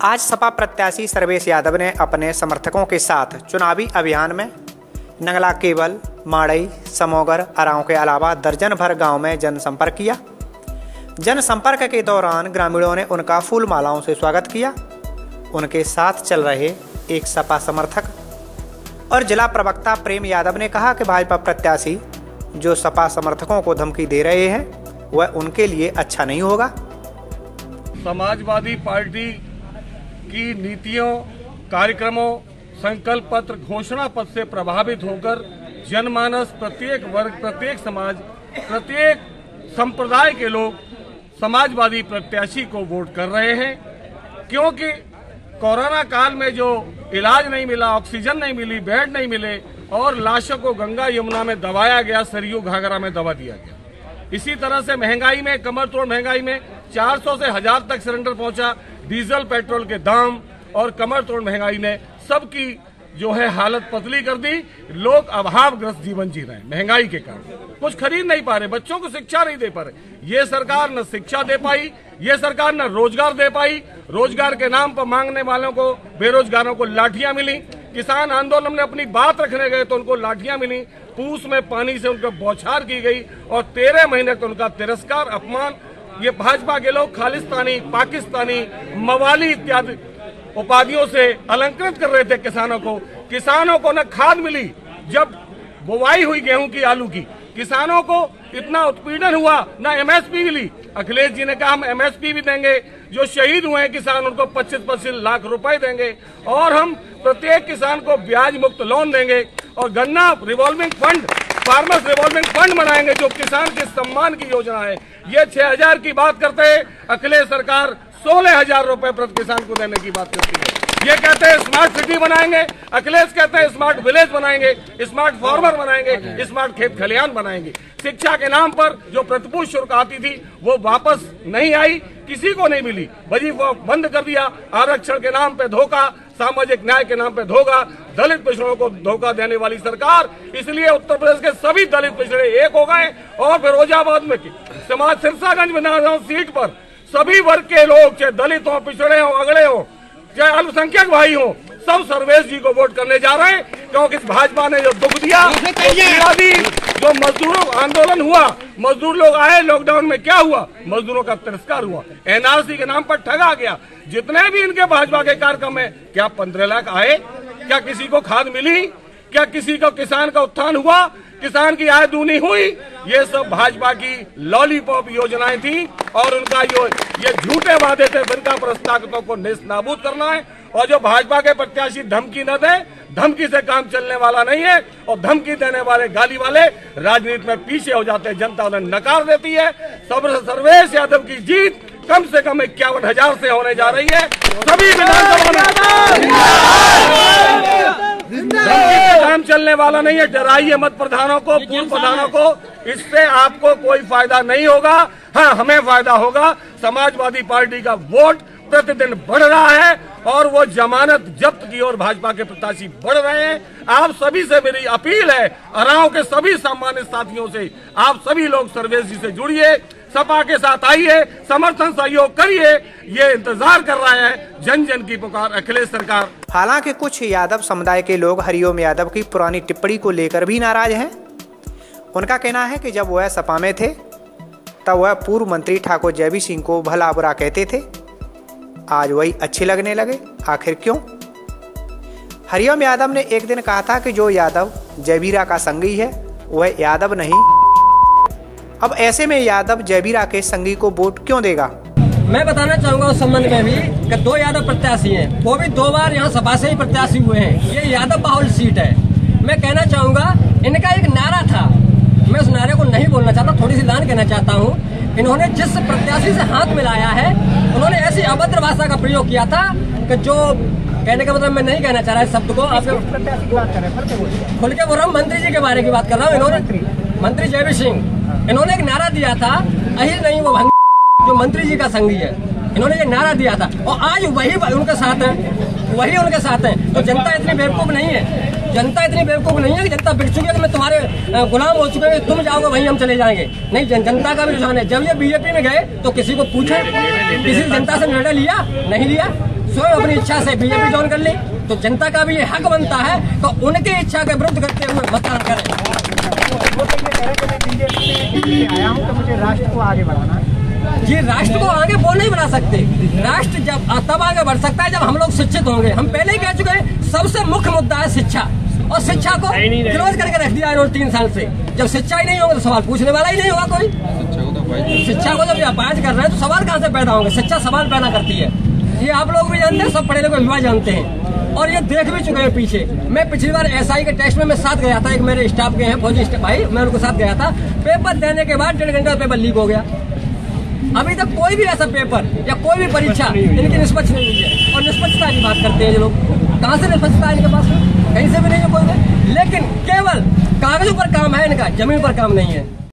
आज सपा प्रत्याशी सर्वेश यादव ने अपने समर्थकों के साथ चुनावी अभियान में नंगला केवल, माड़ई, समोगर, अराव के अलावा दर्जन भर गांव में जनसंपर्क किया। जनसंपर्क के दौरान ग्रामीणों ने उनका फूल मालाओं से स्वागत किया। उनके साथ चल रहे एक सपा समर्थक और जिला प्रवक्ता प्रेम यादव ने कहा कि भाजपा प्रत्याशी जो सपा समर्थकों को धमकी दे रहे हैं वह उनके लिए अच्छा नहीं होगा। समाजवादी पार्टी की नीतियों, कार्यक्रमों, संकल्प पत्र, घोषणा पत्र से प्रभावित होकर जनमानस, प्रत्येक वर्ग, प्रत्येक समाज, प्रत्येक संप्रदाय के लोग समाजवादी प्रत्याशी को वोट कर रहे हैं, क्योंकि कोरोना काल में जो इलाज नहीं मिला, ऑक्सीजन नहीं मिली, बेड नहीं मिले और लाशों को गंगा यमुना में दबाया गया, सरयू घाघरा में दबा दिया गया। इसी तरह से महंगाई में, कमर तोड़ महंगाई में 400 से 1000 तक सिलेंडर पहुंचा। डीजल पेट्रोल के दाम और कमर तोड़ महंगाई ने सबकी जो है हालत पतली कर दी। लोग अभावग्रस्त जीवन जी रहे हैं महंगाई के कारण, कुछ खरीद नहीं पा रहे, बच्चों को शिक्षा नहीं दे पा रहे। ये सरकार न शिक्षा दे पाई, ये सरकार न रोजगार दे पाई। रोजगार के नाम पर मांगने वालों को, बेरोजगारों को लाठियां मिली। किसान आंदोलन में अपनी बात रखने गए तो उनको लाठियां मिली। पूस में पानी से उनको बौछार की गई और 13 महीने तक उनका तिरस्कार, अपमान। ये भाजपा के लोग खालिस्तानी, पाकिस्तानी, मवाली इत्यादि उपाधियों से अलंकृत कर रहे थे किसानों को। किसानों को न खाद मिली जब बुवाई हुई गेहूं की, आलू की, किसानों को इतना उत्पीड़न हुआ, न एमएसपी मिली। अखिलेश जी ने कहा हम एमएसपी भी देंगे, जो शहीद हुए हैं किसान उनको 25-25 लाख रुपए देंगे और हम प्रत्येक किसान को ब्याज मुक्त लोन देंगे और गन्ना revolving fund, farmers revolving fund बनाएंगे, जो किसान के सम्मान की योजना है। ये 6000 की बात करते हैं, अखिलेश सरकार 16,000 रुपए प्रति किसान को देने की बात करती है। ये कहते हैं स्मार्ट सिटी बनाएंगे, अखिलेश कहते हैं स्मार्ट विलेज बनाएंगे, स्मार्ट फार्मर बनाएंगे, स्मार्ट खेत खलियान बनाएंगे। शिक्षा के नाम पर जो प्रतिपुष्ट शुल्क आती थी वो वापस नहीं आई, किसी को नहीं मिली, वजीफा बंद कर दिया। आरक्षण के नाम पे धोखा, सामाजिक न्याय के नाम पे धोखा, दलित पिछड़ों को धोखा देने वाली सरकार। इसलिए उत्तर प्रदेश के सभी दलित पिछड़े एक हो गए और फिरोजाबाद में समाज सिरसागंज विधानसभा सीट पर सभी वर्ग के लोग, चाहे दलित हो, पिछड़े हो, अगड़े हो, चाहे अल्पसंख्यक भाई हो, सब सर्वेश जी को वोट करने जा रहे हैं, क्योंकि इस भाजपा ने जो दुख दिया, जो मजदूरों आंदोलन हुआ, मजदूर लोग आए, लॉकडाउन में क्या हुआ, मजदूरों का तिरस्कार हुआ, एनआरसी के नाम पर ठगा गया। जितने भी इनके भाजपा के कार्यक्रम में, क्या 15 लाख आए? क्या किसी को खाद मिली? क्या किसी को किसान का उत्थान हुआ? किसान की आय दूनी हुई? ये सब भाजपा की लॉलीपॉप योजनाएं थी और उनका ये झूठे वादे थे। फिरका परस्त ताकतों को नेस्तनाबूद करना है और जो भाजपा के प्रत्याशी धमकी न दे, धमकी से काम चलने वाला नहीं है और धमकी देने वाले, गाली वाले राजनीति में पीछे हो जाते हैं, जनता उन्हें नकार देती है। सर्वेश यादव की जीत कम से कम 51,000 से होने जा रही है। सभी विधानसभा काम चलने वाला नहीं है। डराइए मत प्रधानों को, पूर्व प्रधानों को, इससे आपको कोई फायदा नहीं होगा। हाँ, हमें फायदा होगा। समाजवादी पार्टी का वोट प्रतिदिन बढ़ रहा है और वो जमानत जब्त की ओर भाजपा के प्रत्याशी बढ़ रहे हैं। आप सभी से मेरी अपील है, अराव के सभी सम्मानित साथियों से, आप सभी लोग सर्वेश जी से जुड़िए, सपा के साथ आइए, समर्थन सहयोग करिए। ये इंतजार कर रहे हैं जन जन की पुकार, अखिलेश सरकार। हालांकि कुछ यादव समुदाय के लोग हरिओम यादव की पुरानी टिप्पणी को लेकर भी नाराज हैं। उनका कहना है कि जब वह सपा में थे तब वह पूर्व मंत्री ठाकुर जयवीर सिंह को भला बुरा कहते थे, आज वही अच्छे लगने लगे, आखिर क्यों? हरिओम यादव ने एक दिन कहा था कि जो यादव जयवीरा का संगी है वह यादव नहीं। अब ऐसे में यादव जयवीरा के संगी को वोट क्यों देगा? मैं बताना चाहूंगा उस संबंध में भी कि 2 यादव प्रत्याशी हैं, वो भी 2 बार यहाँ सभा से ही प्रत्याशी हुए हैं। ये यादव बाहुल सीट है। मैं कहना चाहूंगा, इनका एक नारा था, मैं उस नारे को नहीं बोलना चाहता, थोड़ी सी लाइन कहना चाहता हूँ। इन्होंने जिस प्रत्याशी से हाथ मिलाया है, उन्होंने ऐसी अभद्र भाषा का प्रयोग किया था कि जो कहने का मतलब मैं नहीं कहना चाह रहा है शब्द को। आप खुल के बोल रहा हूँ, मंत्री जी के बारे की बात कर रहा हूँ। इन्होंने मंत्री जयवीर सिंह, इन्होंने एक नारा दिया था, अहिर नहीं वो जो मंत्री जी का संगी है, इन्होंने ये नारा दिया था और आज वही उनके साथ है, वही उनके साथ है। तो जनता इतनी बेवकूफ नहीं है, जनता इतनी बेवकूफ नहीं है कि जनता बिक चुकी है कि मैं तुम्हारे गुलाम हो चुके हैं, तुम जाओगे वहीं हम चले जाएंगे। नहीं, जनता का भी रुझान है। जब ये बीजेपी में गए तो किसी को पूछे, किसी जनता से निर्णय लिया? नहीं लिया। स्वयं अपनी इच्छा से बीजेपी ज्वाइन कर ली, तो जनता का भी ये हक बनता है तो उनकी इच्छा के विरुद्ध करते हुए मतदान करें। वो तो ये कह रहे थे मैं बीजेपी से आया हूँ तो मुझे राष्ट्र को आगे बढ़ाना है। जी, राष्ट्र को आगे वो नहीं बढ़ा सकते। राष्ट्र जब तब आगे बढ़ सकता है जब हम लोग शिक्षित होंगे। हम पहले ही कह चुके हैं, सबसे मुख्य मुद्दा है शिक्षा, और शिक्षा को क्लोज करके रख दिया है 3 साल से। जब शिक्षा ही नहीं होगा तो सवाल पूछने वाला ही नहीं होगा कोई। शिक्षा को जब अपाहिज कर रहे हैं तो सवाल कहाँ से पैदा होंगे? शिक्षा सवाल पैदा करती है, ये आप लोग भी जानते हैं, सब पढ़े लिखे युवा जानते हैं, और ये देख भी चुके हैं पीछे। मैं पिछली बार SI के टेस्ट में मैं साथ गया था, एक मेरे स्टाफ के हैं फौजी भाई, मैं उनको साथ गया था। पेपर देने के बाद 1.5 घंटे पेपर लीक हो गया। अभी तक कोई भी ऐसा पेपर या कोई भी परीक्षा इनकी निष्पक्ष नहीं हुई है। और निष्पक्षता की बात करते हैं ये लोग, कहाँ से निष्पक्षता है इनके पास? कहीं से भी नहीं है कोई। लेकिन केवल कागजों पर काम है इनका, जमीन पर काम नहीं है।